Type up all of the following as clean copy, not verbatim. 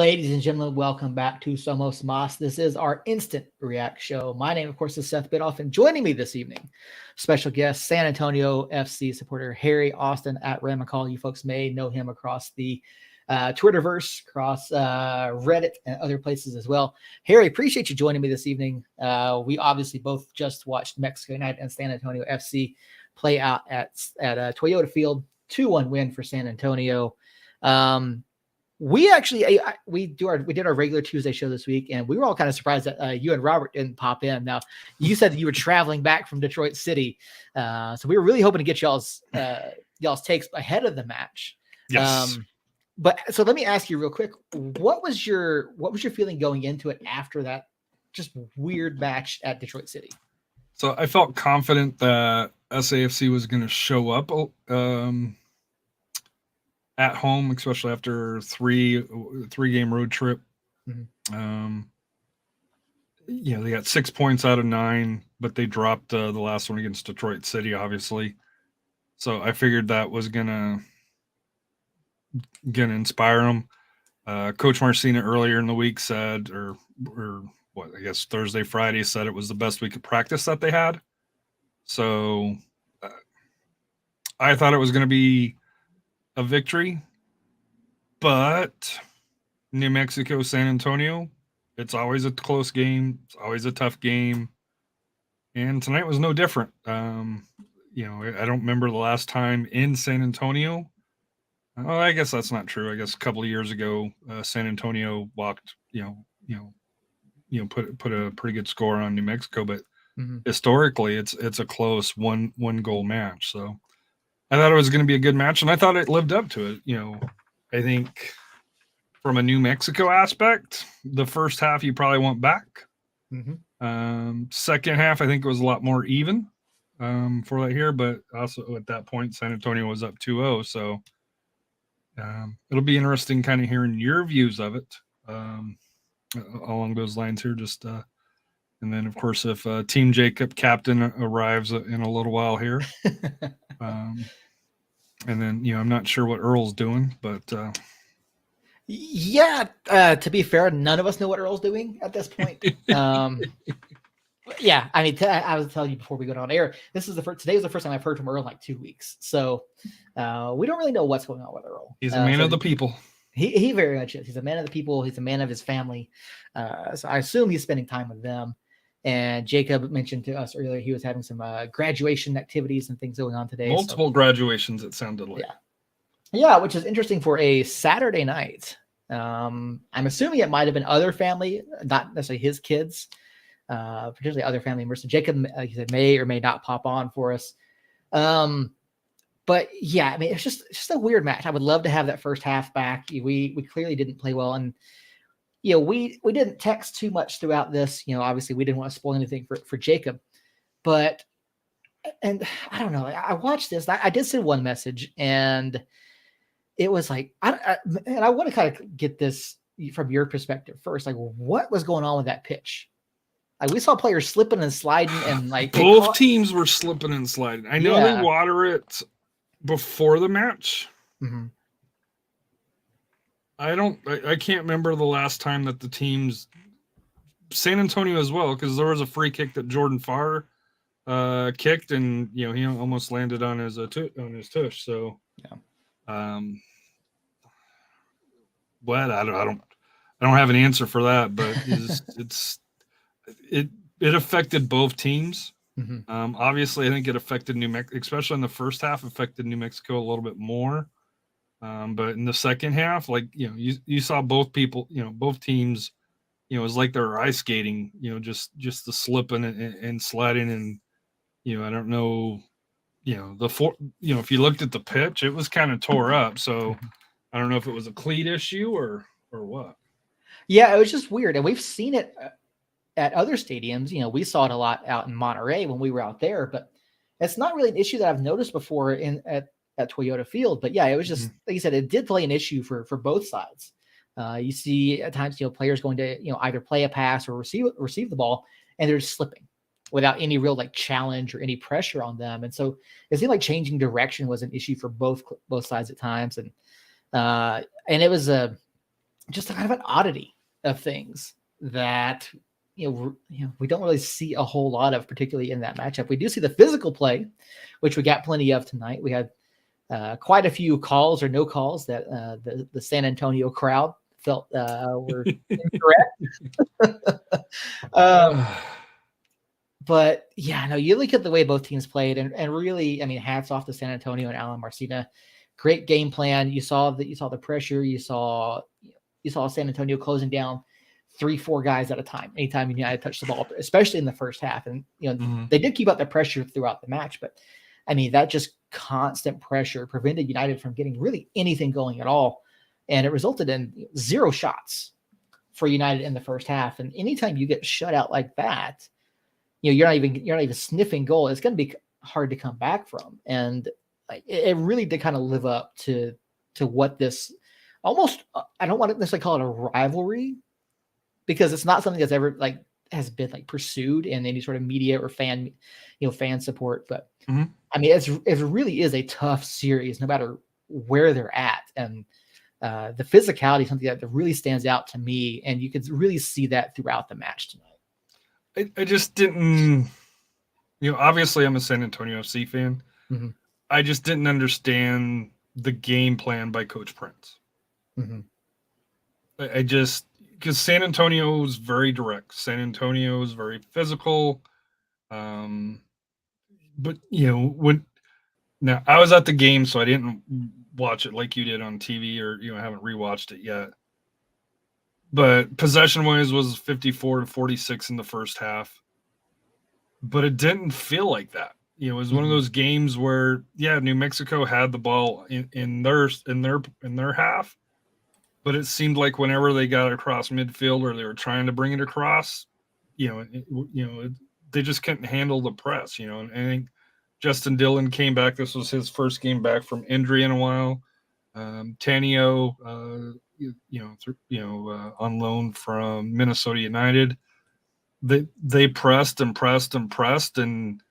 Ladies and gentlemen, welcome back to Somos Moss. This is our instant react show. My name, of course, is Seth Bidoff, and joining me this evening, special guest, San Antonio FC supporter Harry Austin at Red McCall. You folks may know him across the Twitterverse, across Reddit, and other places as well. Harry, appreciate you joining me this evening. We obviously both just watched Mexico United and San Antonio FC play out at Toyota Field, 2-1 win for San Antonio. We actually we did our regular Tuesday show this week, and we were all kind of surprised that you and Robert didn't pop in. Now, you said that you were traveling back from Detroit City, so we were really hoping to get y'all's takes ahead of the match. Yes. But so let me ask you real quick: what was your feeling going into it after that just weird match at Detroit City? So I felt confident that SAFC was going to show up at home, especially after three game road trip. Mm-hmm. They got 6 points out of 9, but they dropped the last one against Detroit City, obviously. So I figured that was gonna inspire them. Coach Marcina earlier in the week said, or what, I guess Thursday, Friday, said it was the best week of practice that they had. So I thought it was going to be a victory, but New Mexico, San Antonio, it's always a close game. It's always a tough game. And tonight was no different. I don't remember the last time in San Antonio. Well, I guess that's not true. I guess a couple of years ago, San Antonio walked, put a pretty good score on New Mexico, but historically it's a close one goal match. So I thought it was going to be a good match, and I thought it lived up to it. I think from a New Mexico aspect, the first half you probably want back. Second half, I think it was a lot more even for that here, but also at that point, San Antonio was up 2-0. So it'll be interesting kind of hearing your views of it along those lines here. Just and then, of course, if Team Jacob captain arrives in a little while here. And then, I'm not sure what Earl's doing, but to be fair, none of us know what Earl's doing at this point. Yeah, I mean, I was telling you before we go on air, today was the first time I've heard from Earl in like 2 weeks. So we don't really know what's going on with Earl. He's a man of the people. He very much is. He's a man of the people. He's a man of his family. So I assume he's spending time with them. And Jacob mentioned to us earlier he was having some graduation activities and things going on today. Multiple graduations, it sounded like. Yeah, which is interesting for a Saturday night. I'm assuming it might have been other family, not necessarily his kids, potentially other family members. So Jacob, like you said, may or may not pop on for us. But yeah, I mean, it's just a weird match. I would love to have that first half back. We clearly didn't play well, and we didn't text too much throughout this. Obviously we didn't want to spoil anything for Jacob, and I don't know. I watched this. I did send one message, and it was like, and I want to kind of get this from your perspective first. Like, what was going on with that pitch? Like, we saw players slipping and sliding, and like both teams were slipping and sliding. I know they water it before the match. Mm-hmm. I can't remember the last time that the teams, San Antonio as well, because there was a free kick that Jordan Farr kicked, and he almost landed on his tush. So what I don't have an answer for that, but it affected both teams. Obviously, I think it affected New Mexico, especially in the first half, affected New Mexico a little bit more. But in the second half, like, you saw both people, both teams, it was like they were ice skating, just the slipping and sliding. And, I don't know, if you looked at the pitch, it was kind of tore up. So I don't know if it was a cleat issue or what. Yeah, it was just weird. And we've seen it at other stadiums. We saw it a lot out in Monterey when we were out there, but it's not really an issue that I've noticed before at Toyota Field. But yeah, it was just, like you said, it did play an issue for both sides. You see at times, players going to, either play a pass or receive the ball, and they're just slipping without any real like challenge or any pressure on them. And so it seemed like changing direction was an issue for both sides at times. And it was just kind of an oddity of things that we don't really see a whole lot of, particularly in that matchup. We do see the physical play, which we got plenty of tonight. We had quite a few calls or no calls that the San Antonio crowd felt were incorrect. But yeah, no, you look at the way both teams played, and really, I mean, hats off to San Antonio and Alan Marcina. Great game plan. You saw the pressure. You saw San Antonio closing down 3-4 guys at a time anytime United touched the ball, especially in the first half. And they did keep up the pressure throughout the match, but I mean, that just constant pressure prevented United from getting really anything going at all, and it resulted in 0 shots for United in the first half. And anytime you get shut out like that, you're not even sniffing goal. It's going to be hard to come back from. And it really did kind of live up to what this almost, I don't want to necessarily call it a rivalry, because it's not something that's ever has been pursued in any sort of media or fan support. But I mean, it really is a tough series, no matter where they're at. And the physicality is something that really stands out to me, and you could really see that throughout the match tonight. I just didn't, obviously I'm a San Antonio FC fan. Mm-hmm. I just didn't understand the game plan by Coach Prince. Mm-hmm. Because San Antonio is very direct. San Antonio is very physical. But now I was at the game, so I didn't watch it like you did on TV, or I haven't rewatched it yet. But possession-wise was 54-46 in the first half. But it didn't feel like that. It was one of those games where, New Mexico had the ball in their half, but it seemed like whenever they got across midfield or they were trying to bring it across, they just couldn't handle the press. And I think Justin Dillon came back. This was his first game back from injury in a while. Tanio, on loan from Minnesota United. They pressed and pressed and pressed, and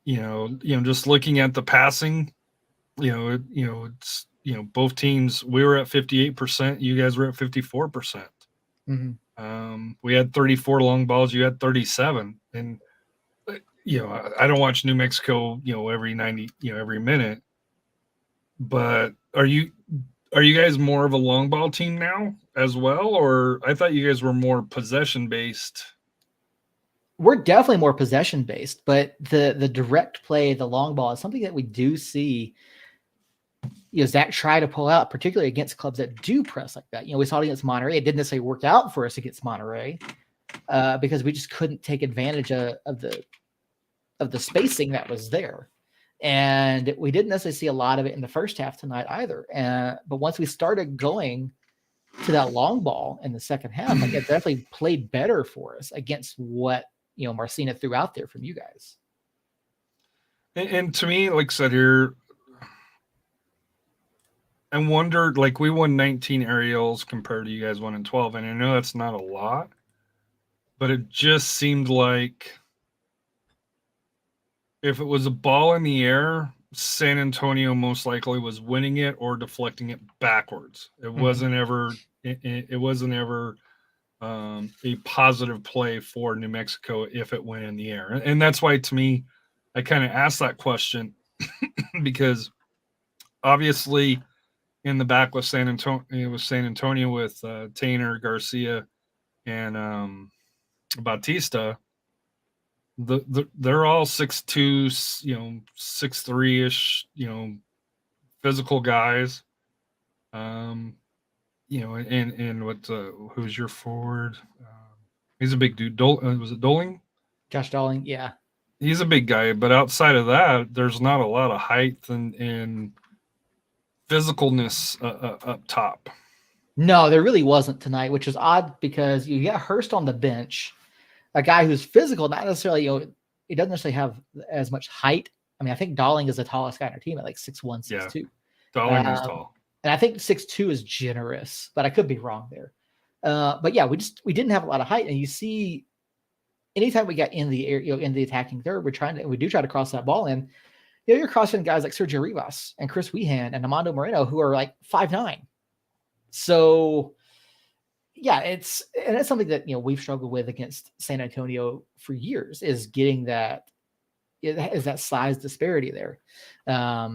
just looking at the passing, it's both teams. We were at 58%. You guys were at 54%. We had 34 long balls. You had 37, and I don't watch New Mexico, every 90, every minute. But are you guys more of a long ball team now as well, or I thought you guys were more possession based? We're definitely more possession based, but the direct play, the long ball, is something that we do see Zach try to pull out, particularly against clubs that do press like that. We saw it against Monterrey. It didn't necessarily work out for us against Monterrey because we just couldn't take advantage of the spacing that was there. And we didn't necessarily see a lot of it in the first half tonight either. But once we started going to that long ball in the second half, it definitely played better for us against what Marcina threw out there from you guys. And to me, like I said here, I wondered, we won 19 aerials compared to you guys 1 and 12, and I know that's not a lot, but it just seemed like if it was a ball in the air, San Antonio most likely was winning it or deflecting it backwards. It wasn't ever. It wasn't ever a positive play for New Mexico if it went in the air, and that's why, to me, I kind of asked that question because obviously in the back with San Antonio with Tainer, Garcia, and Bautista. They're all 6'2", 6'3" physical guys. And what who's your forward? He's a big dude. Was it Doling? Josh Dolling, yeah. He's a big guy, but outside of that, there's not a lot of height and physicalness up top. No, there really wasn't tonight, which is odd because you got Hurst on the bench, a guy who's physical, not necessarily, he doesn't necessarily have as much height. I mean, I think Dolling is the tallest guy on our team at 6'1", 6'2". Yeah, Dolling is tall. And I think 6'2" is generous, but I could be wrong there. But yeah, we didn't have a lot of height. And you see, anytime we got in the air, in the attacking third, we do try to cross that ball in. You're crossing guys like Sergio Rivas and Chris Wehan and Amando Moreno, who are 5'9". So yeah, it's something that we've struggled with against San Antonio for years, is getting that is that size disparity there. Let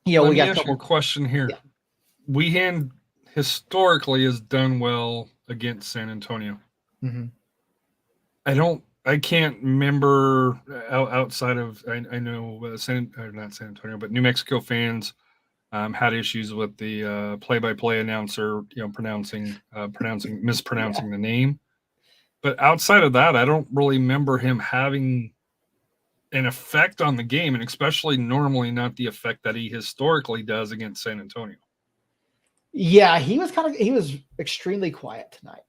We me got a ask you a couple. question Yeah. here. Weehan historically has done well against San Antonio. Mm-hmm. I can't remember outside of, I know not San Antonio, but New Mexico fans had issues with the play-by-play announcer, mispronouncing Yeah. the name. But outside of that, I don't really remember him having an effect on the game, and especially normally not the effect that he historically does against San Antonio. Yeah, he was extremely quiet tonight.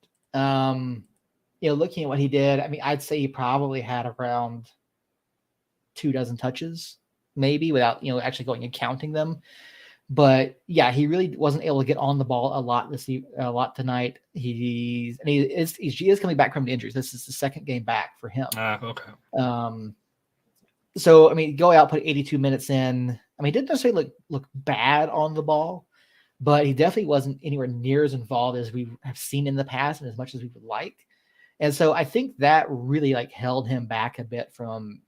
Looking at what he did, I mean, I'd say he probably had around 24 touches, maybe, without actually going and counting them. But yeah, he really wasn't able to get on the ball a lot tonight. He is coming back from the injuries. This is the second game back for him. Okay. So I mean, go out, put 82 minutes in. I mean, he didn't necessarily look bad on the ball, but he definitely wasn't anywhere near as involved as we have seen in the past and as much as we would like. And so I think that really held him back a bit from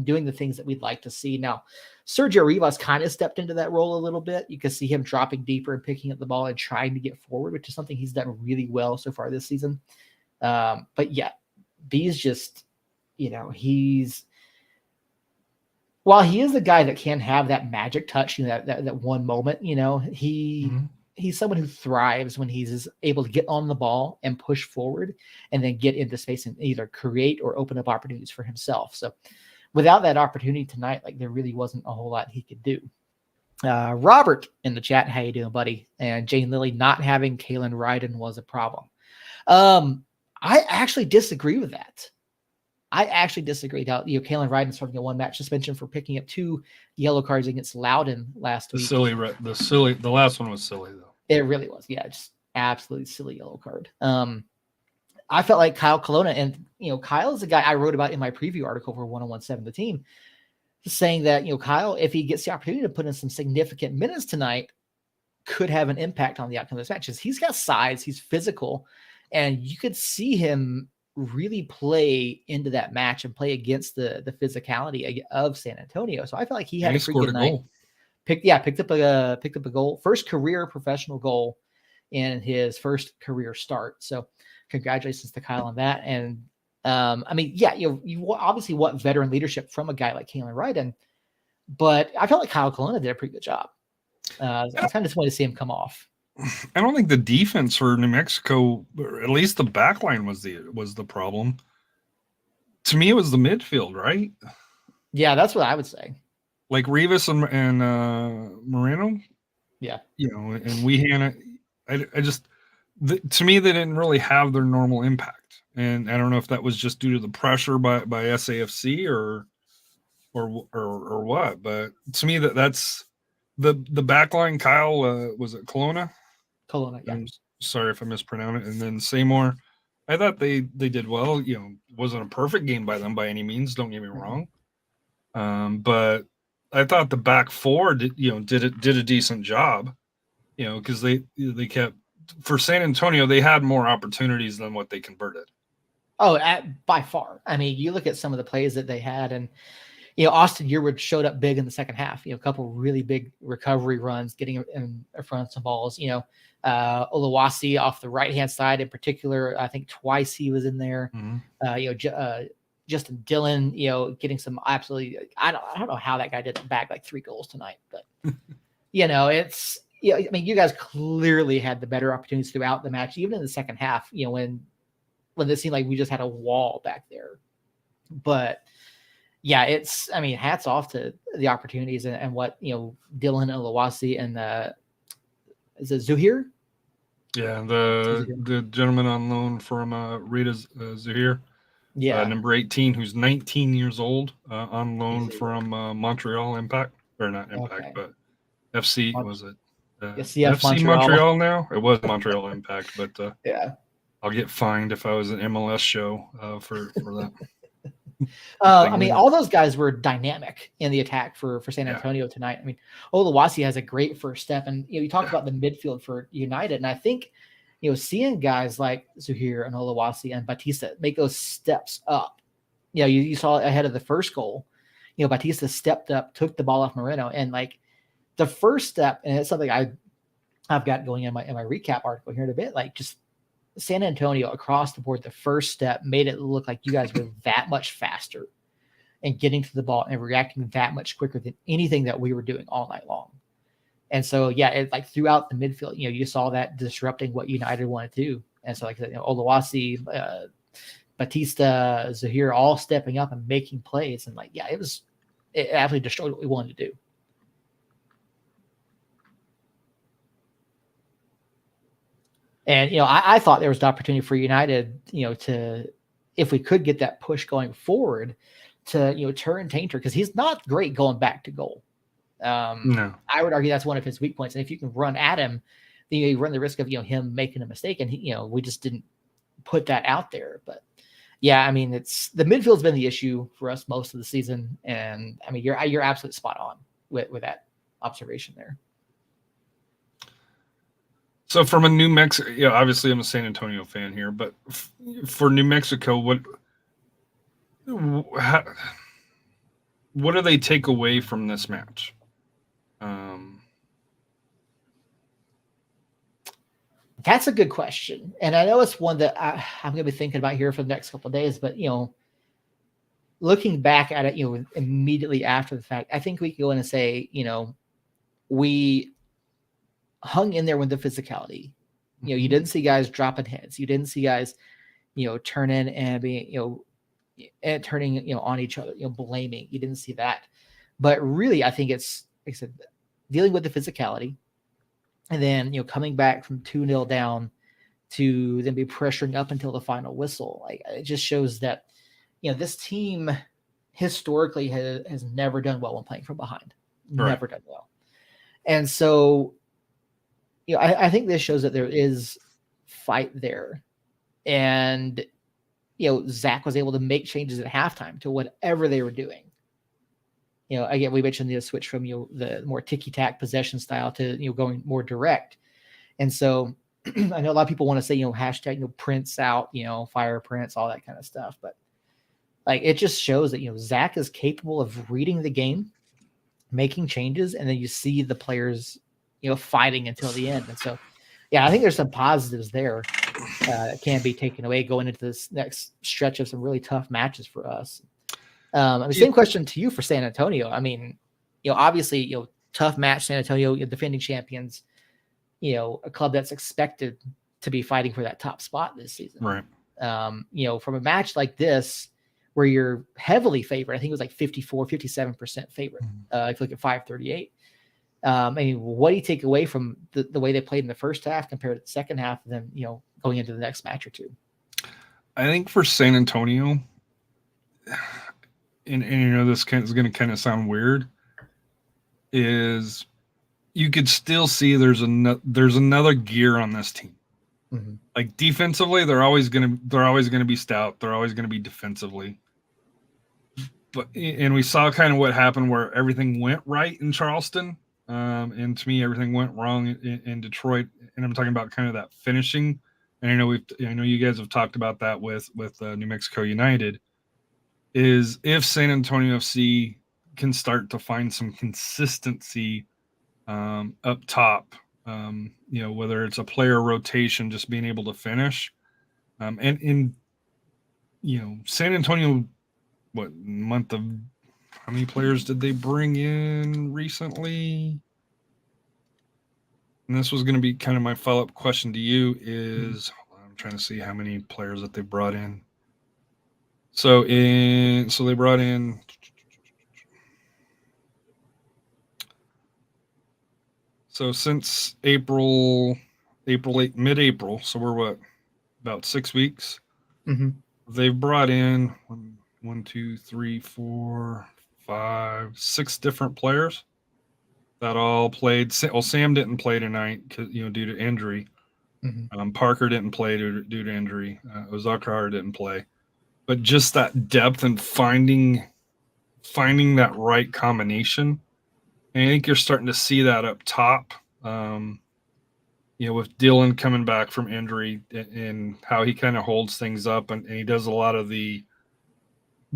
doing the things that we'd like to see. Now, Sergio Rivas kind of stepped into that role a little bit. You can see him dropping deeper and picking up the ball and trying to get forward, which is something he's done really well so far this season. But yeah, B's just, while he is the guy that can have that magic touch, that one moment, he's someone who thrives when he's able to get on the ball and push forward and then get into space and either create or open up opportunities for himself. So without that opportunity tonight, there really wasn't a whole lot he could do. Robert in the chat, how you doing, buddy? And Jane Lilly, not having Kalen Ryden was a problem. I actually disagree with that. I actually disagree. How Kalen Ryden starting a one-match suspension for picking up 2 yellow cards against Loudon last week. The last one was silly though. It really was. Yeah, just absolutely silly yellow card. I felt like Kyle Colonna, and Kyle is a guy I wrote about in my preview article for 1017 The Team, saying that Kyle, if he gets the opportunity to put in some significant minutes tonight, could have an impact on the outcome of this match. He's got size, he's physical, and you could see him really play into that match and play against the physicality of San Antonio. So I felt like he had a pretty good night. Goal. Picked up a goal, first career professional goal in his first career start. So congratulations to Kyle on that. And I mean, yeah, you obviously want veteran leadership from a guy like Kalen Ryden, but I felt like Kyle Colonna did a pretty good job. I kind of just wanted to see him come off. I don't think the defense for New Mexico, or at least the back line, was the problem. To me, it was the midfield, right? Yeah, that's what I would say. Like Rivas and Moreno. Yeah. And Weehan, to me, they didn't really have their normal impact. And I don't know if that was just due to the pressure by SAFC or what. But to me, that's the back line. Kyle, was it Colonna? Colonna, yeah. I'm sorry if I mispronounced it. And then Seymour, I thought they did well. It wasn't a perfect game by them by any means. Don't get me wrong. But I thought the back four did a decent job. Because they kept, for San Antonio, they had more opportunities than what they converted. Oh, by far. I mean, you look at some of the plays that they had, and Austin Yearwood showed up big in the second half. A couple really big recovery runs, getting in front of some balls. Oluwasi off the right hand side in particular. I think twice he was in there. Mm-hmm. Justin Dillon, getting some absolutely. I don't know how that guy didn't bag 3 goals tonight, but it's. I mean, you guys clearly had the better opportunities throughout the match, even in the second half. When it seemed like we just had a wall back there, but. Yeah, I mean, hats off to the opportunities and what, Dylan and Lawasi and is it Zuhir? Yeah, the gentleman on loan from Rita Zuhir. Yeah. Number 18, who's 19 years old, on loan from Montreal Impact. Or not Impact, but FC, was it? FC Montreal now? It was Montreal Impact, but yeah. I'll get fined if I was an MLS show for that. I mean, all those guys were dynamic in the attack for San Antonio tonight. I mean, Oluwasi has a great first step, and you talked about the midfield for United, and I think seeing guys like Zuhair and Olawasi and Batista make those steps up. You saw ahead of the first goal, Batista stepped up, took the ball off Moreno, and like the first step, and it's something I've got going in my recap article here in a bit, like just San Antonio across the board, the first step made it look like you guys were that much faster and getting to the ball and reacting that much quicker than anything that we were doing all night long. And so, yeah, it like throughout the midfield, you saw that disrupting what United wanted to do. And so, like I said, Olawasi, Batista, Zuhair, all stepping up and making plays. And like, yeah, it absolutely destroyed what we wanted to do. And, I thought there was an opportunity for United, to, if we could get that push going forward, to, turn Tainter, because he's not great going back to goal. No. I would argue that's one of his weak points. And if you can run at him, then you run the risk of, him making a mistake. And, we just didn't put that out there. But yeah, I mean, the midfield's been the issue for us most of the season. And I mean, you're absolutely spot on with that observation there. So from a New Mexico, obviously I'm a San Antonio fan here, but for New Mexico, what do they take away from this match? That's a good question. And I know it's one that I'm going to be thinking about here for the next couple of days, but, looking back at it, immediately after the fact, I think we can go in and say, we hung in there with the physicality. You didn't see guys dropping heads. You didn't see guys, turn in and be, and turning, on each other, blaming. You didn't see that. But really, I think it's, like I said, dealing with the physicality, and then, coming back from 2-0 down to then be pressuring up until the final whistle. Like, it just shows that, this team historically has never done well when playing from behind. Right. Never done well. And so, I think this shows that there is fight there. And, Zach was able to make changes at halftime to whatever they were doing. Again, we mentioned the switch from, the more ticky-tack possession style to, going more direct. And so I know a lot of people want to say, hashtag, Prince out, fire Prince, all that kind of stuff. But like, it just shows that, Zach is capable of reading the game, making changes, and then you see the players, fighting until the end. And so, yeah, I think there's some positives there that can be taken away going into this next stretch of some really tough matches for us. Same question to you for San Antonio. I mean, obviously, tough match, San Antonio, defending champions, a club that's expected to be fighting for that top spot this season. Right. From a match like this, where you're heavily favored, I think it was like 57% favorite. If you look at 538. I mean, what do you take away from the way they played in the first half compared to the second half, and then, going into the next match or two? I think for San Antonio, and this is going to kind of sound weird, is you could still see there's another gear on this team. Mm-hmm. Like defensively, they're always going to be stout. They're always going to be defensively. And we saw kind of what happened where everything went right in Charleston. And to me, everything went wrong in Detroit. And I'm talking about kind of that finishing. And I know you guys have talked about that with New Mexico United. Is if San Antonio FC can start to find some consistency up top, whether it's a player rotation, just being able to finish, and in San Antonio, how many players did they bring in recently? And this was going to be kind of my follow-up question to you is, I'm trying to see how many players that they brought in. So they brought in, so since April 8, mid-April, so we're about 6 weeks. Mm-hmm. They've brought in 1, 2, 3, 4, 5, 6 different players that all played. Well, Sam didn't play tonight because due to injury. Mm-hmm. Parker didn't play due to injury. Ozakar didn't play. But just that depth and finding that right combination. And I think you're starting to see that up top. with Dylan coming back from injury and how he kind of holds things up, and he does a lot of the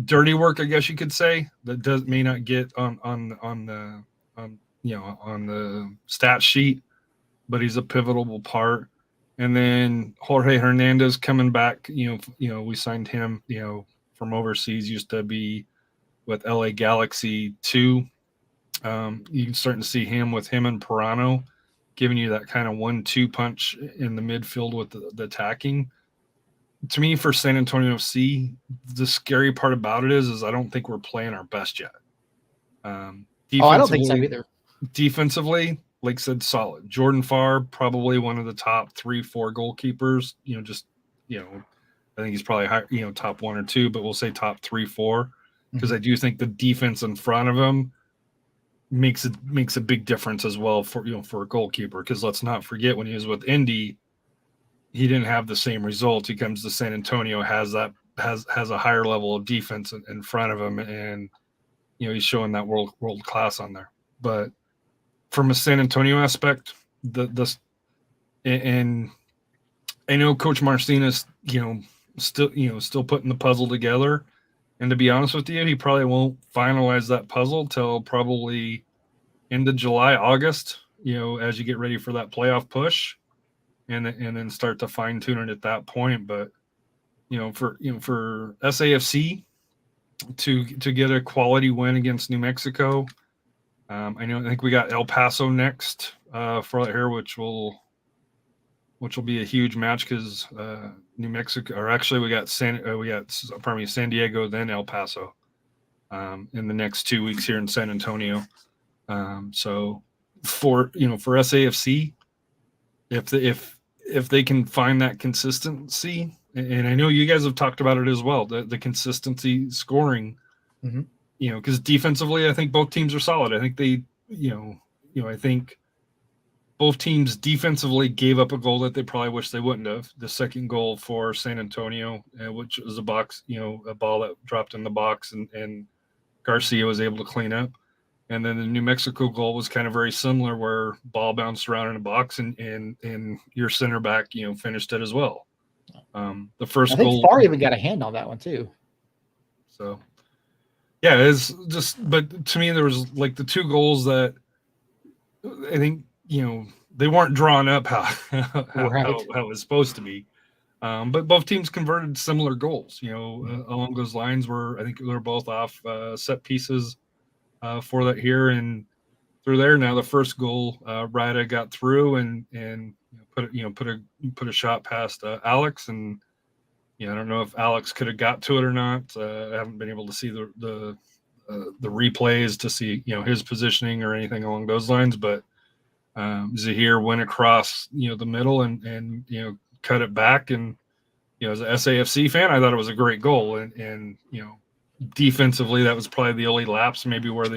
dirty work, I guess you could say, that may not get on the stat sheet, but he's a pivotal part. And then Jorge Hernandez coming back, we signed him, from overseas, used to be with LA Galaxy 2. You can start to see him with him and Pirano giving you that kind of 1-2 punch in the midfield with the attacking. To me, for San Antonio FC, the scary part about it is I don't think we're playing our best yet. I don't think so either. Defensively, like I said, solid. Jordan Farr, probably one of the top 3-4 goalkeepers. I think he's probably high, top 1 or 2, but we'll say top 3-4, because I do think the defense in front of him makes a big difference as well for a goalkeeper. Because let's not forget, when he was with Indy, he didn't have the same results. He comes to San Antonio, has a higher level of defense in front of him, and he's showing that world class on there. But from a San Antonio aspect, and I know Coach Marcinus, still putting the puzzle together. And to be honest with you, he probably won't finalize that puzzle till probably into July, August, as you get ready for that playoff push, and then start to fine tune it at that point. But for SAFC to get a quality win against New Mexico, I think we got El Paso next for here, which will be a huge match, because New Mexico, or actually we got San Diego, then El Paso in the next 2 weeks here in San Antonio. So for SAFC, if they can find that consistency, and I know you guys have talked about it as well, the consistency scoring, because defensively, I think both teams are solid. I think they, I think both teams defensively gave up a goal that they probably wish they wouldn't have. The second goal for San Antonio, which was a ball that dropped in the box, and Garcia was able to clean up. And then the New Mexico goal was kind of very similar, where ball bounced around in a box, and your center back, finished it as well. The first goal, I think Farr even got a hand on that one too. So, yeah, it's just. But to me, there was like the 2 goals that I think they weren't drawn up how it was supposed to be. But both teams converted similar goals, along those lines, where I think they're both off set pieces for that here and through there. Now the first goal, Ryda got through and put a shot past Alex, and I don't know if Alex could have got to it or not. I haven't been able to see the replays to see his positioning or anything along those lines, but Zahir went across the middle and cut it back, and as an SAFC fan, I thought it was a great goal, and defensively, that was probably the only lapse maybe where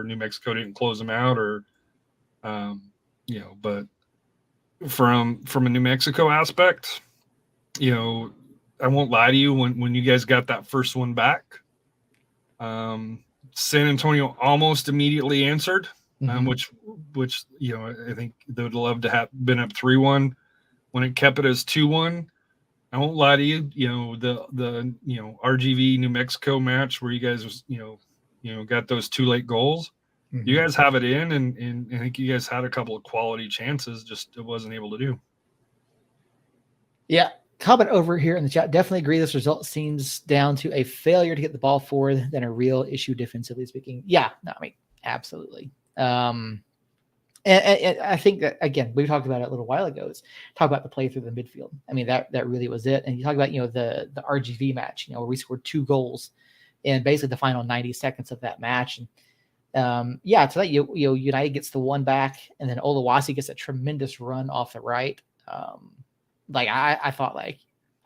New Mexico didn't close them out, or but from a New Mexico aspect, I won't lie to you, when you guys got that first one back, San Antonio almost immediately answered, which I think they would love to have been up 3-1 when it kept it as 2-1. I won't lie to you, the RGV New Mexico match where you guys got those 2 late goals. You guys have it in, and I think you guys had a couple of quality chances, just it wasn't able to do. Yeah. Comment over here in the chat. Definitely agree. This result seems down to a failure to get the ball forward than a real issue defensively speaking. Yeah, no, I mean, absolutely. And I think that, again, we talked about it a little while ago, is talk about the play through the midfield. I mean, that really was it. And you talk about, the RGV match, where we scored 2 goals in basically the final 90 seconds of that match. And so that United gets the 1 back, and then Oluwasi gets a tremendous run off the right. I thought,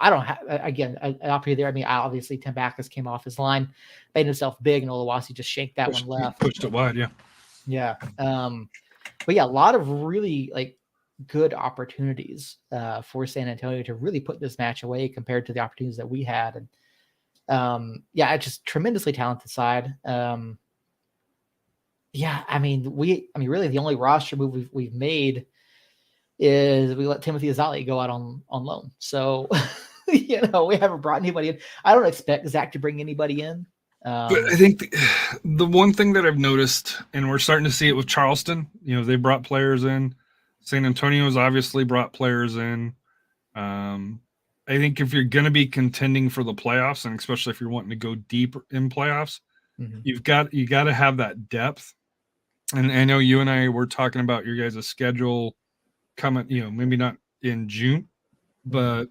I don't have, again, an opportunity there. I mean, obviously Tim Backus came off his line, made himself big, and Oluwasi just shanked that one left. Pushed it wide, yeah. Yeah. But yeah, a lot of really good opportunities for San Antonio to really put this match away compared to the opportunities that we had. And it's just tremendously talented side. Really the only roster move we've made is we let Timothy Azali go out on loan. So, we haven't brought anybody in. I don't expect Zach to bring anybody in. But I think the one thing that I've noticed, and we're starting to see it with Charleston, they brought players in. San Antonio's obviously brought players in. I think if you're going to be contending for the playoffs, and especially if you're wanting to go deep in playoffs, you got to have that depth. And I know you and I were talking about your guys' schedule coming, maybe not in June, but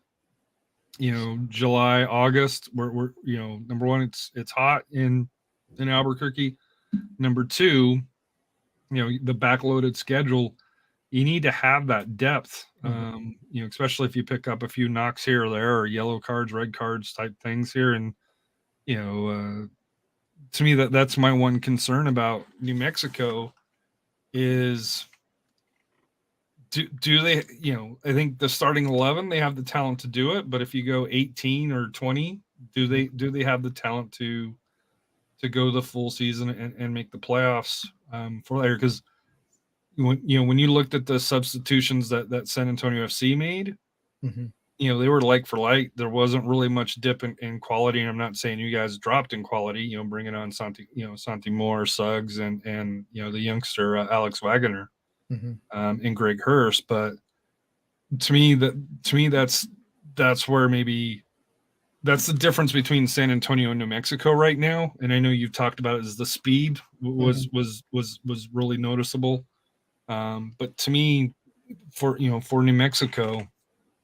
July, August, we're number one, it's hot in Albuquerque. Number two, the backloaded schedule, you need to have that depth. Especially if you pick up a few knocks here or there, or yellow cards, red cards type things here. And to me, that's my one concern about New Mexico is do they, I think the starting 11, they have the talent to do it, but if you go 18 or 20, do they have the talent to go the full season and make the playoffs for later? Because when you looked at the substitutions that San Antonio FC made, they were like for like. There wasn't really much dip in quality, and I'm not saying you guys dropped in quality. Bringing on Santi Moore, Suggs, and the youngster Alex Wagner, and Greg Hurst. But to me, that's where maybe that's the difference between San Antonio and New Mexico right now. And I know you've talked about it, is the speed was really noticeable. But to me, for New Mexico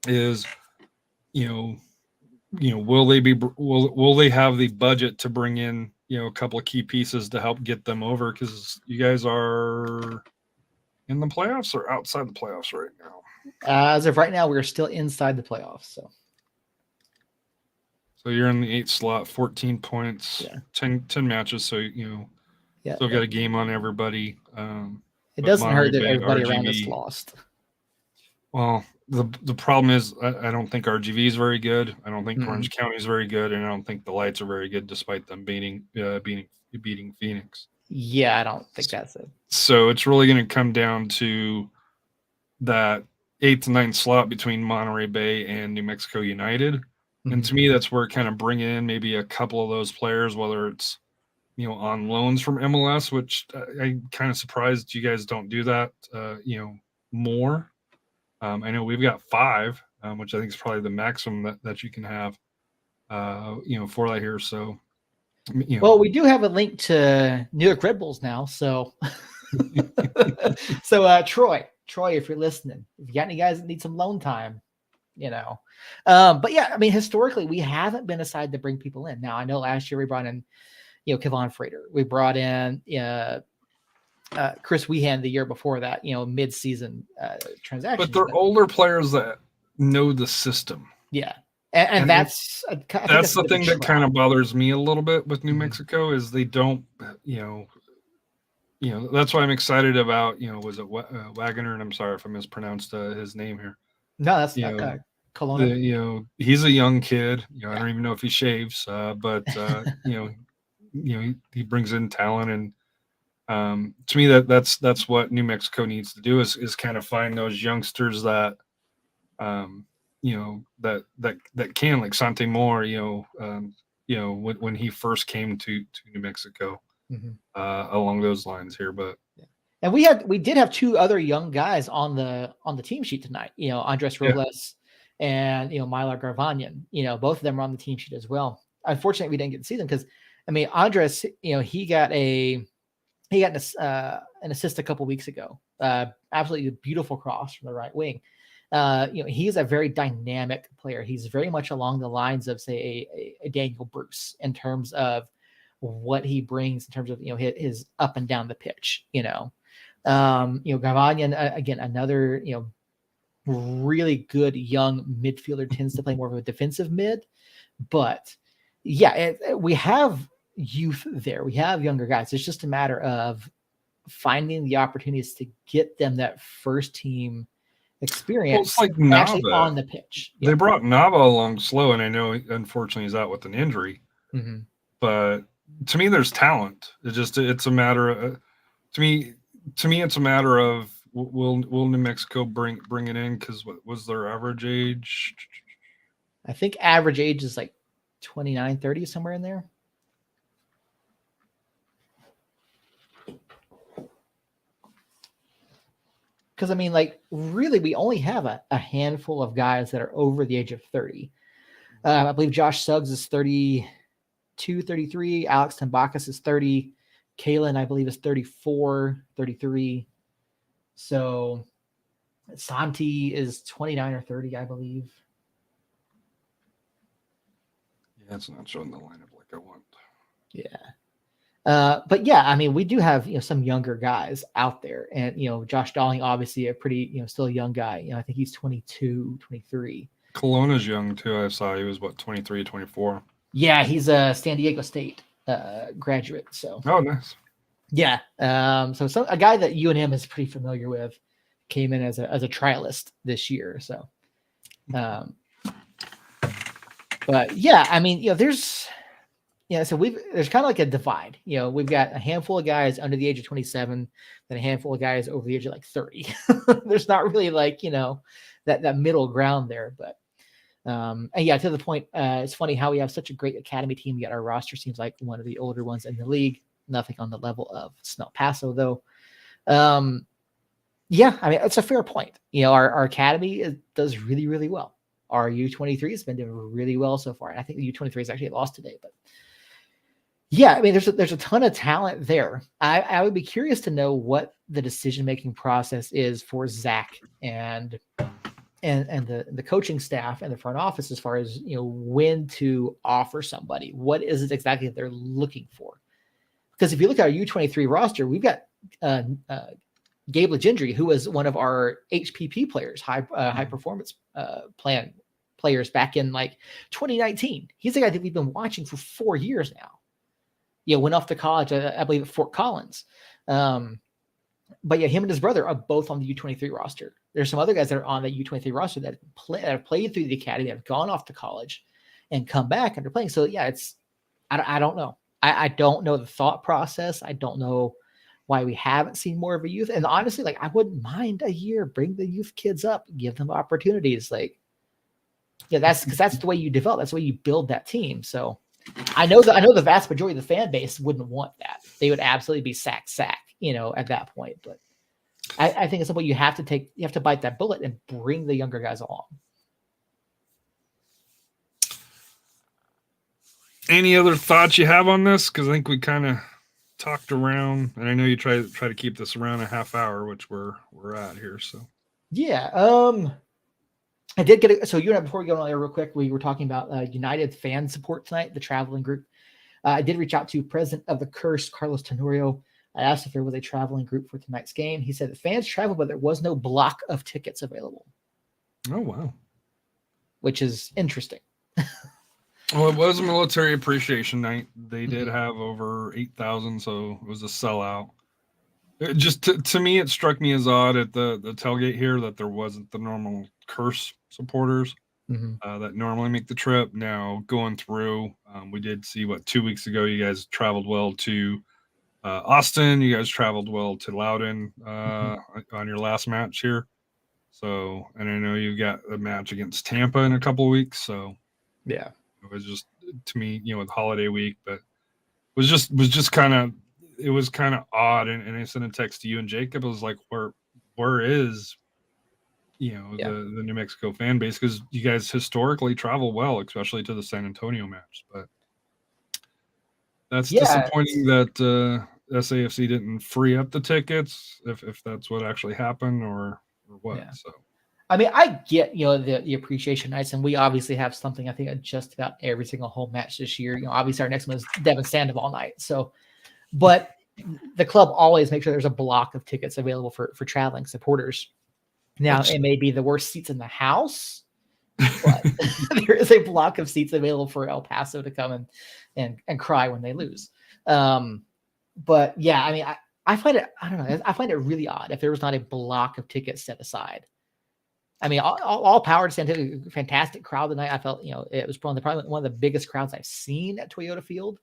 is, will they have the budget to bring in, a couple of key pieces to help get them over? Because you guys are in the playoffs or outside the playoffs right now? As of right now, we're still inside the playoffs. So you're in the 8th slot, 14 points, 10 matches. So, still got a game on everybody. It doesn't hurt that everybody around us lost. Well, the problem is I don't think RGV is very good. I don't think Orange County is very good, and I don't think the Lights are very good, despite them beating Phoenix. Yeah, I don't think that's it. So it's really going to come down to that 8th to 9th slot between Monterey Bay and New Mexico United. And to me, that's where kind of bringing in maybe a couple of those players, whether it's, on loans from MLS, which I'm kind of surprised you guys don't do that, more. I know we've got 5, which I think is probably the maximum that you can have, for that here. So, well, we do have a link to New York Red Bulls now. So, Troy, if you're listening, if you got any guys that need some loan time, but yeah, I mean, historically, we haven't been a side to bring people in. Now, I know last year we brought in, Kevon Frater. We brought in, Chris Wehan the year before that, mid-season transactions. But they're older players that know the system. Yeah. And that's the thing that kind of bothers me a little bit with New Mexico is they don't, that's why I'm excited about, was it Wagner? And I'm sorry if I mispronounced his name here. No, that's Kelowna. He's a young kid. I don't even know if he shaves, but he brings in talent, and to me that's what New Mexico needs to do is kind of find those youngsters that that can, like Santi Moore, when he first came to New Mexico, along those lines here. But and we did have 2 other young guys on the team sheet tonight. Andres Robles and Mylar Garvanyan. Both of them were on the team sheet as well. Unfortunately, we didn't get to see them because, I mean, Andres, he got an assist a couple weeks ago. Absolutely beautiful cross from the right wing. He's a very dynamic player. He's very much along the lines of, say, a Daniel Bruce in terms of what he brings in terms of his up and down the pitch. Garvanyan, again, another really good young midfielder, tends to play more of a defensive mid, but yeah, we have youth there. We have younger guys. It's just a matter of finding the opportunities to get them that first team experience, well, it's like actually on the pitch. Yeah. They brought Nava along slow, and I know unfortunately he's out with an injury. But to me, there's talent. It's a matter of it's a matter of Will New Mexico bring it in? Because what was their average age? I think average age is like 29, 30, somewhere in there. Because I mean, like, really, we only have a handful of guys that are over the age of 30. I believe Josh Suggs is 32, 33. Alex Tambakis is 30. Kalen, I believe, is 34, 33. So Santi is 29 or 30, I believe. Yeah, it's not showing the lineup like I want. Yeah. But yeah, I mean, we do have, some younger guys out there, and, Josh Dowling, obviously a pretty, still a young guy. I think he's 22, 23. Kelowna's young too. I saw he was 23, 24. Yeah. He's a San Diego State graduate. So, Oh, nice. yeah. So a guy that UNM is pretty familiar with came in as a trialist this year. So, but yeah, I mean, there's kind of like a divide. We've got a handful of guys under the age of 27, then a handful of guys over the age of like 30. There's not really like, that middle ground there. But and yeah, to the point, it's funny how we have such a great academy team, yet our roster seems like one of the older ones in the league. Nothing on the level of Snell Paso, though. Yeah, I mean, it's a fair point. Our academy does really, really well. Our U23 has been doing really well so far. And I think the U23 has actually lost today, but yeah, I mean, there's a ton of talent there. I would be curious to know what the decision-making process is for Zach and the coaching staff and the front office as far as, when to offer somebody. What is it exactly that they're looking for? Because if you look at our U23 roster, we've got Gabe Legendre, who was one of our HPP players, high performance plan players back in like 2019. He's the guy that we've been watching for 4 years now. Went off to college, I believe, at Fort Collins. But yeah, him and his brother are both on the U23 roster. There's some other guys that are on the U23 roster that have played through the academy, have gone off to college, and come back and they're playing. So yeah, I don't know. I don't know the thought process. I don't know why we haven't seen more of a youth. And honestly, like, I wouldn't mind a year, bring the youth kids up, give them opportunities. Like, yeah, that's because that's the way you develop. That's the way you build that team. So I know the vast majority of the fan base wouldn't want that. They would absolutely be sack, at that point. But I think it's something you have to bite that bullet and bring the younger guys along. Any other thoughts you have on this? Because I think we kind of talked around, and I know you try to keep this around a half hour, which we're at here. So yeah, I did get it. So you and I, before we go on there real quick, we were talking about United fan support tonight, the traveling group. I did reach out to President of the Curse, Carlos Tenorio. I asked if there was a traveling group for tonight's game. He said the fans traveled, but there was no block of tickets available. Oh, wow. Which is interesting. Well, it was Military Appreciation Night. They did have over 8,000, so it was a sellout. It just to me, it struck me as odd at the tailgate here that there wasn't the normal Curse supporters that normally make the trip. Now, going through, we did see 2 weeks ago, you guys traveled well to Austin. You guys traveled well to Loudon on your last match here. So, and I know you got a match against Tampa in a couple of weeks. So, yeah, it was just, to me, with holiday week, but it was just kind of odd. And I sent a text to you and Jacob. I was like, where is the New Mexico fan base? Because you guys historically travel well, especially to the San Antonio match. But that's disappointing that SAFC didn't free up the tickets, if that's what actually happened or what. Yeah. So, I mean, I get the appreciation nights, and we obviously have something, I think, at just about every single home match this year. Obviously our next one is Devin Sandoval night. So, but the club always makes sure there's a block of tickets available for traveling supporters. Now, it may be the worst seats in the house, but there is a block of seats available for El Paso to come and cry when they lose. But yeah, I mean, I find it, I don't know, I find it really odd if there was not a block of tickets set aside. I mean, all power to San Antonio, fantastic crowd tonight. I felt, it was probably one of the biggest crowds I've seen at Toyota Field,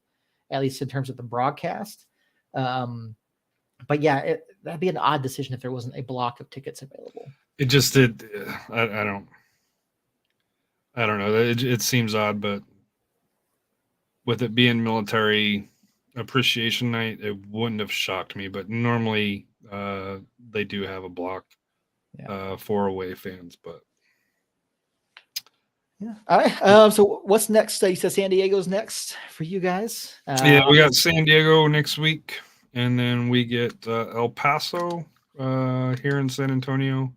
at least in terms of the broadcast. But yeah, that'd be an odd decision if there wasn't a block of tickets available. It just did. I don't know. It seems odd, but with it being military appreciation night, it wouldn't have shocked me. But normally, they do have a block for away fans. But yeah. All right. So what's next? You said San Diego's next for you guys. Yeah, we got San Diego next week, and then we get El Paso here in San Antonio.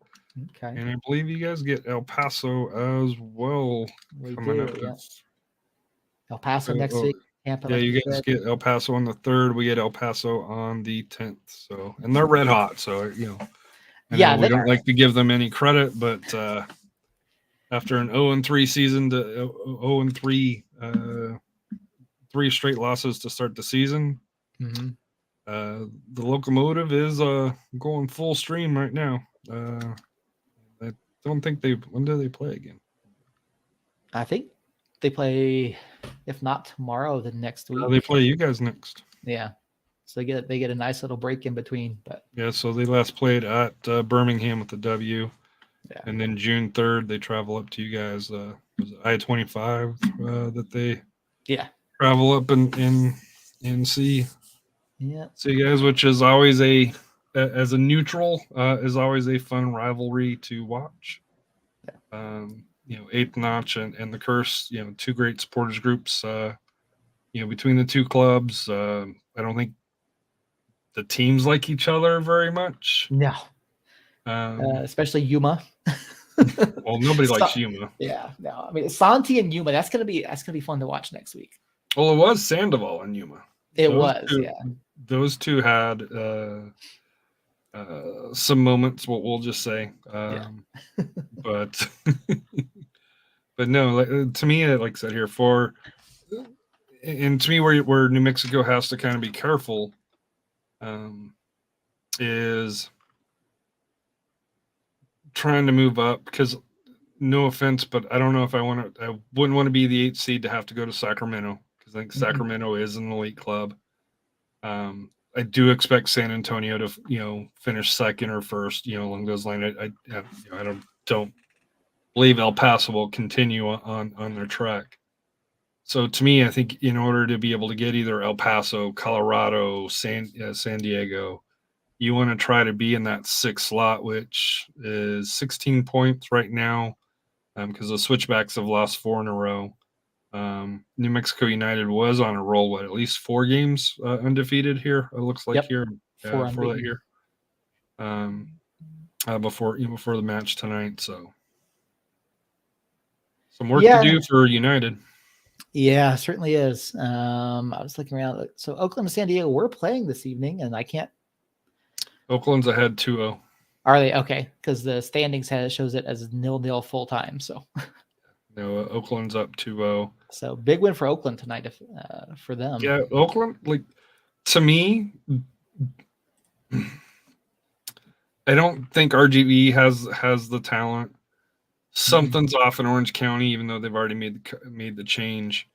Okay. And I believe you guys get El Paso as well. We do, yes. El Paso next week. Tampa, yeah, like you guys get El Paso on the 3rd. We get El Paso on the 10th. So, and they're red hot. So, I know we don't like to give them any credit, but after an 0-3 season to 0-3, 3 straight losses to start the season, the locomotive is going full stream right now. I don't think when do they play again? I think they play, if not tomorrow, then next week. They play you guys next. Yeah, so they get a nice little break in between. But yeah, so they last played at Birmingham with the W, and then June 3rd they travel up to you guys. Was it I-25 that they travel up and see you guys, which is always as a neutral is always a fun rivalry to watch. Eighth Notch and the Curse, 2 great supporters groups. Between the 2 clubs, I don't think the teams like each other very much. No, especially Yuma. Well, nobody likes Yuma. Yeah, no. I mean, Santi and Yuma. That's gonna be fun to watch next week. Well, it was Sandoval and Yuma. Those two had some moments. What we'll just say, but but no. To me, like I said here, and to me, where New Mexico has to kind of be careful, is trying to move up, because no offense, but I don't know if I wouldn't want to be the 8th seed to have to go to Sacramento, because I think Sacramento is an elite club. I do expect San Antonio to finish second or first, along those lines. I don't believe El Paso will continue on their track. So to me, I think in order to be able to get either El Paso, Colorado, San Diego, you want to try to be in that 6th slot, which is 16 points right now, because the Switchbacks have lost 4 in a row. New Mexico United was on a roll, at least 4 games undefeated here. It looks like here for that year. Before the match tonight, so some work to do for United. Yeah, certainly is. I was looking around. So Oakland and San Diego were playing this evening, and I can't. Oakland's ahead 2-0. Are they? Okay, because the standings shows it as 0-0 full time. So no, Oakland's up 2-0. So big win for Oakland tonight for them. Yeah, Oakland, to me, I don't think RGV has the talent. Something's off in Orange County, even though they've already made the change.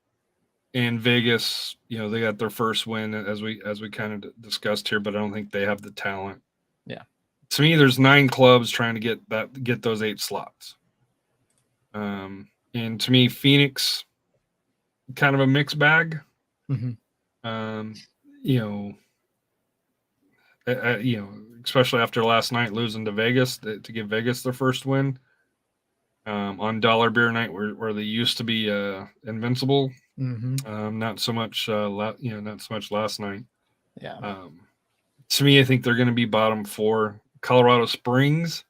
And Vegas, they got their first win, as we kind of discussed here, but I don't think they have the talent. Yeah. To me, there's 9 clubs trying to get those 8 slots. And to me, Phoenix, kind of a mixed bag. Especially after last night losing to Vegas to give Vegas their first win. On Dollar Beer Night, where they used to be invincible, not so much last night. Yeah. To me, I think they're going to be bottom 4. Colorado Springs,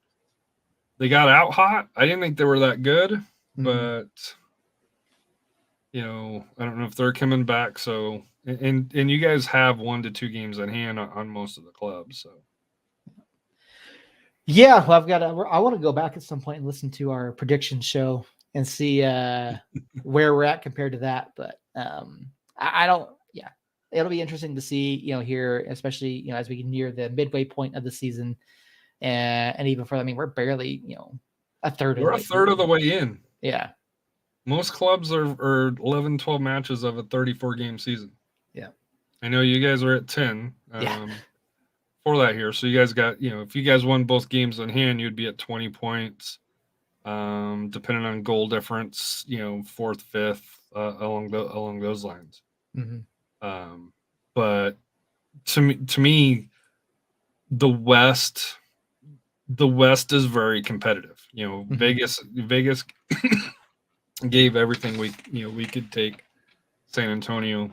they got out hot. I didn't think they were that good, but I don't know if they're coming back. So, and you guys have 1 to 2 games in hand on most of the clubs. So. Yeah, well, I want to go back at some point and listen to our prediction show and see where we're at compared to that. But I don't. Yeah, it'll be interesting to see. Here, especially as we near the midway point of the season, and even further. I mean, we're barely a third. We're a third of the way in. Yeah. Most clubs are 11, 12 matches of a 34 game season. Yeah. I know you guys are at 10. for that here. So you guys got, if you guys won both games in hand, you'd be at 20 points. Depending on goal difference, fourth, fifth, along those lines. Mm-hmm. But to me, the West is very competitive. Mm-hmm. Vegas gave everything we could take. San Antonio,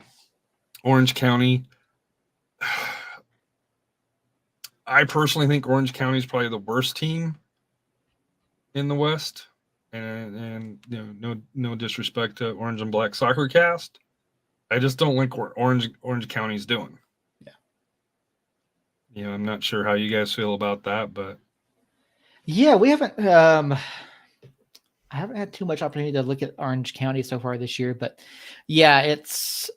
Orange County. I personally think Orange County is probably the worst team in the West, and no disrespect to Orange and Black Soccer Cast. I just don't like what Orange County's doing. Yeah. I'm not sure how you guys feel about that, but yeah, we haven't. I haven't had too much opportunity to look at Orange County so far this year, but yeah, it's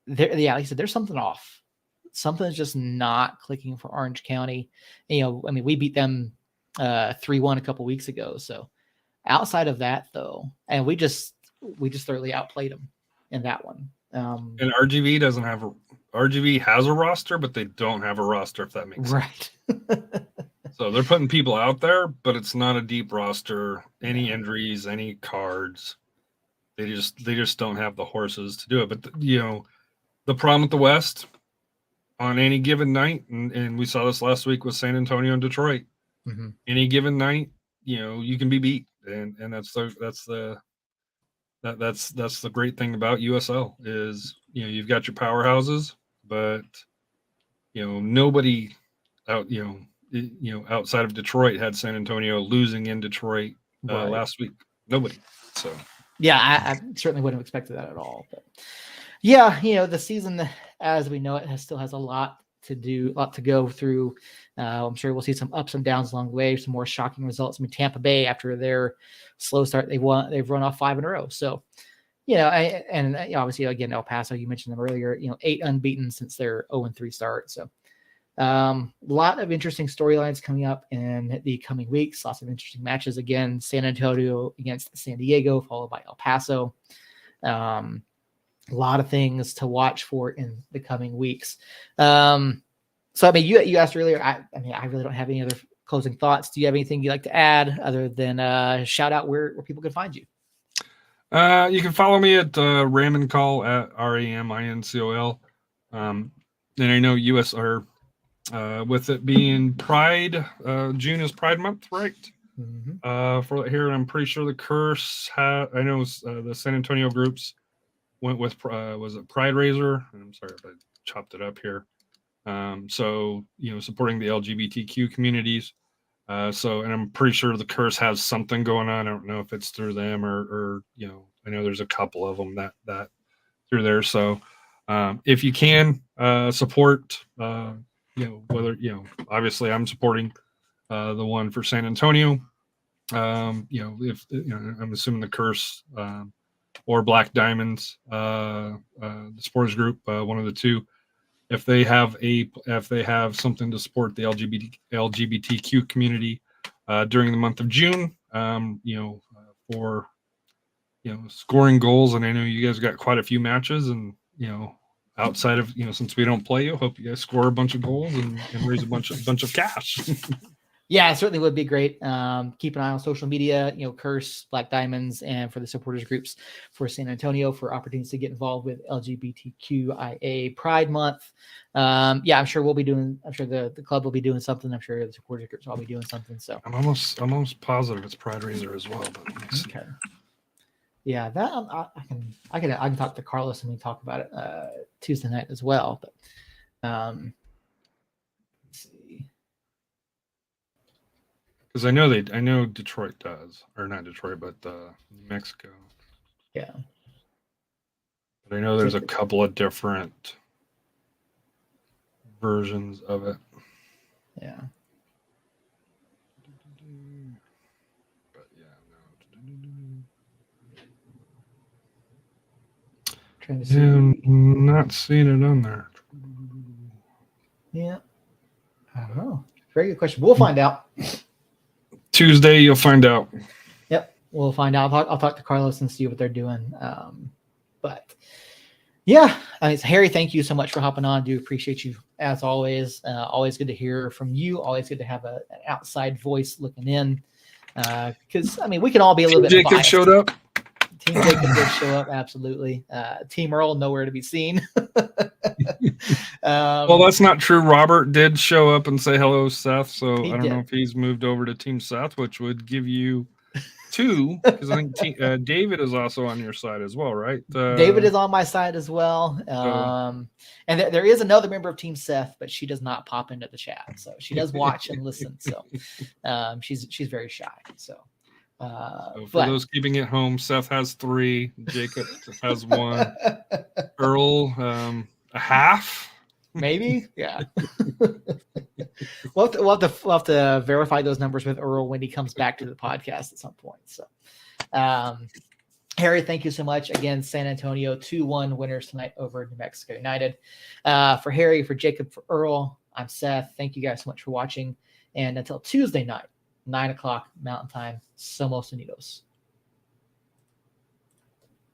there. Yeah, like I said, there's something off. Something's just not clicking for Orange County. I mean, we beat them 3-1 a couple weeks ago. So outside of that, though, and we just thoroughly outplayed them in that one. And RGV has a roster, but they don't have a roster, if that makes sense. Right. So they're putting people out there, but it's not a deep roster. Any injuries, any cards, they just don't have the horses to do it. But the problem with the West on any given night, and we saw this last week with San Antonio and Detroit. Mm-hmm. Any given night, you can be beat, and that's the great thing about USL is you've got your powerhouses, but nobody out outside of Detroit had San Antonio losing in Detroit last week. Nobody. So yeah, I certainly wouldn't have expected that at all. But yeah, the season as we know it still has a lot to do, a lot to go through. I'm sure we'll see some ups and downs along the way, some more shocking results. I mean, Tampa Bay, after their slow start, they've run off 5 in a row. So, obviously, again, El Paso, you mentioned them earlier, 8 unbeaten since their 0-3 start. So, a lot of interesting storylines coming up in the coming weeks. Lots of interesting matches. Again, San Antonio against San Diego, followed by El Paso. A lot of things to watch for in the coming weeks. So, I mean, you asked earlier, I really don't have any other closing thoughts. Do you have anything you'd like to add other than shout out where people can find you? You can follow me at Ramincol at RAMINCOL. And I know with it being Pride, June is Pride Month, right? Mm-hmm. For here, I'm pretty sure the Curse I know the San Antonio groups went with was it Pride Razor? I'm sorry if I chopped it up here. So supporting the LGBTQ communities. And I'm pretty sure the Curse has something going on. I don't know if it's through them or I know there's a couple of them that through there. So if you can support, whether obviously I'm supporting the one for San Antonio. If I'm assuming the Curse or Black Diamonds, the supporters group, one of the two. If they have something to support the LGBTQ community during the month of June, for scoring goals, and I know you guys got quite a few matches, and outside of since we don't play you, hope you guys score a bunch of goals and raise a bunch of cash. Yeah, it certainly would be great. Keep an eye on social media, Curse, Black Diamonds, and for the supporters groups for San Antonio for opportunities to get involved with LGBTQIA Pride Month. I'm sure the club will be doing something. I'm sure the supporters groups will all be doing something. So I'm almost positive it's Pride Razor as well. But okay. Yeah, that I can talk to Carlos and we talk about it Tuesday night as well. But let's see. Because I know Detroit does, or not Detroit, but New Mexico. Yeah. But I know there's a couple of different versions of it. Yeah. But yeah, no. Trying to see. I'm not seeing it on there. Yeah. I don't know. Very good question. We'll find out. Tuesday, you'll find out. Yep, we'll find out. I'll talk to Carlos and see what they're doing. But Yeah, Harry, thank you so much for hopping on. Do appreciate you as always. Always good to hear from you. Always good to have an outside voice looking in. Because we can all be a little bit Jacob biased. showed up. Team Jacob did show up, absolutely. Team Earl, nowhere to be seen. Well, that's not true. Robert did show up and say hello, Seth. So I don't know did. if he's moved over to Team Seth, which would give you 2, because I think David is also on your side as well, right? David is on my side as well. And there is another member of Team Seth, but she does not pop into the chat. So she does watch and listen. So she's very shy. So for those keeping it home, Seth has 3, Jacob has 1, Earl a half. Maybe, yeah. we'll have to verify those numbers with Earl when he comes back to the podcast at some point. So, Harry, thank you so much. Again, San Antonio 2-1 winners tonight over New Mexico United. For Harry, for Jacob, for Earl, I'm Seth. Thank you guys so much for watching. And until Tuesday night, 9 o'clock Mountain Time, Somos Unidos.